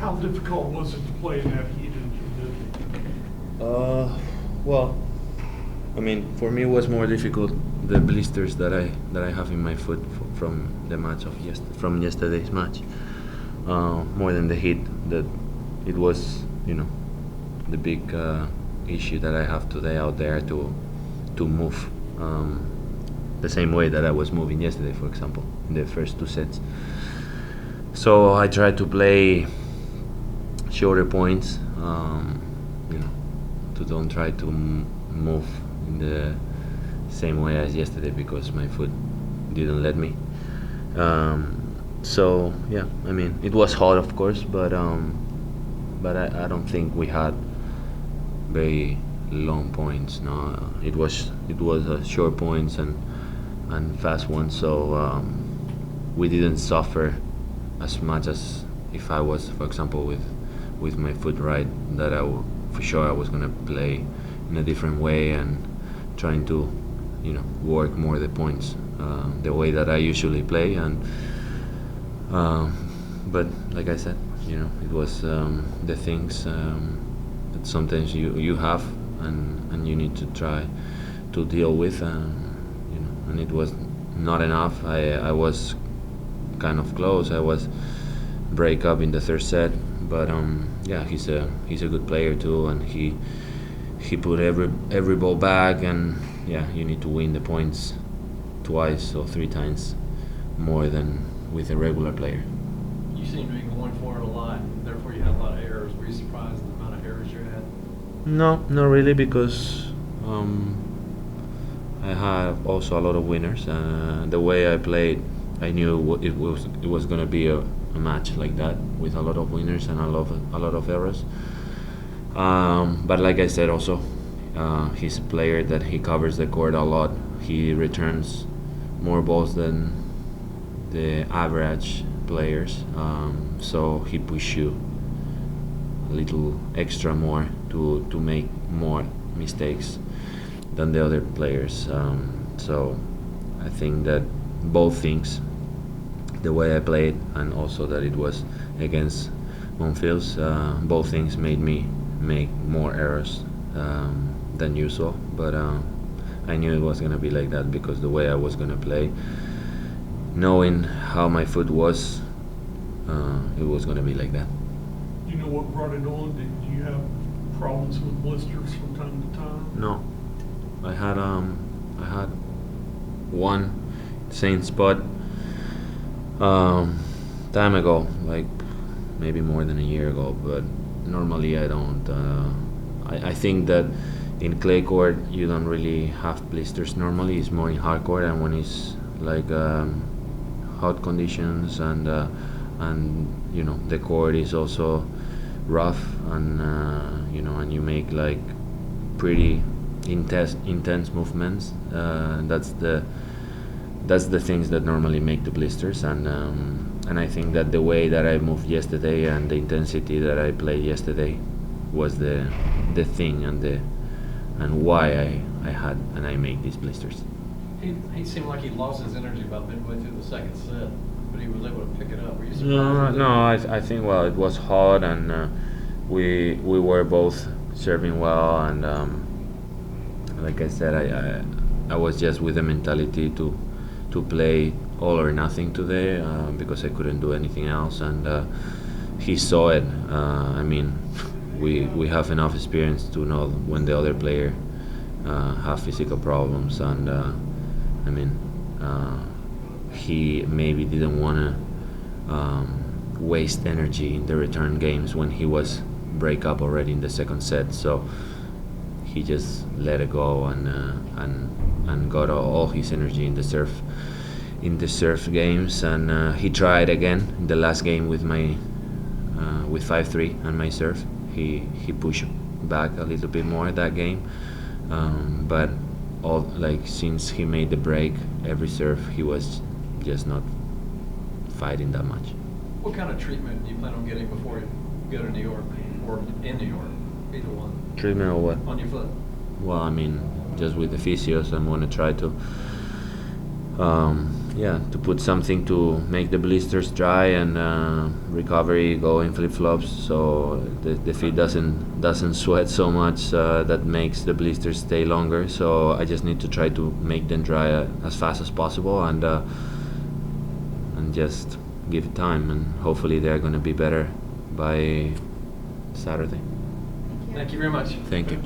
How difficult was it to play in that heat and humidity? Well, I mean, for me it was more difficult the blisters that I have in my foot from the match of from yesterday's match, more than the heat. That it was, the big issue that I have today out there to move the same way that I was moving yesterday, for example, in the first two sets. So I tried to play shorter points, to don't try to move in the same way as yesterday because my foot didn't let me. So yeah, I mean it was hard, of course, but I don't think we had very long points. No, it was short points and fast ones. So we didn't suffer as much as if I was, for example, with my foot right. That for sure I was gonna play in a different way and trying to, work more the points the way that I usually play. And but like I said, it was the things that sometimes you have and you need to try to deal with, and it was not enough. I was kind of close. I was break up in the third set, but yeah, he's a good player too, and he put every ball back, and yeah, you need to win the points twice or three times more than with a regular player. You seem to be going for it a lot, therefore you had a lot of errors. Were you surprised at the amount of errors you had? No, not really, because I have also a lot of winners. The way I played, I knew it was going to be a match like that with a lot of winners and a lot of errors. But like I said, also he's a player that he covers the court a lot. He returns more balls than the average players, so he push you a little extra more to make more mistakes than the other players. So I think that both things, the way I played and also that it was against Monfils, both things made me make more errors than usual. But I knew it was going to be like that because the way I was going to play, knowing how my foot was, it was going to be like that. Do you know what brought it on? Did you have problems with blisters from time to time? No, I had one same spot time ago, like maybe more than a year ago. But normally I don't. I think that in clay court you don't really have blisters. Normally it's more in hard court, and when it's like hot conditions and the court is also rough, and and you make like pretty intense movements. That's the things that normally make the blisters, and I think that the way that I moved yesterday and the intensity that I played yesterday was the thing and why I made these blisters. He seemed like he lost his energy about midway through the second set, but he was able to pick it up. Were you surprised? No, I think, well, it was hot, and we were both serving well, and like I said, I was just with the mentality to play all or nothing today, because I couldn't do anything else, and he saw it. I mean, we have enough experience to know when the other player have physical problems, and I mean, he maybe didn't want to waste energy in the return games when he was break up already in the second set, so he just let it go and got all his energy in the serve games, and he tried again in the last game with my with 5-3 and my serve. He pushed back a little bit more that game, but since he made the break, every serve he was just not fighting that much. What kind of treatment do you plan on getting before you go to New York or in New York? Either one. Treatment or what? On your foot. Well, I mean, just with the physios, I'm going to try to yeah, to put something to make the blisters dry and recovery go in flip-flops, so the feet doesn't sweat so much. That makes the blisters stay longer. So I just need to try to make them dry as fast as possible, and just give it time, and hopefully they're going to be better by Saturday. Thank you very much. Thank you.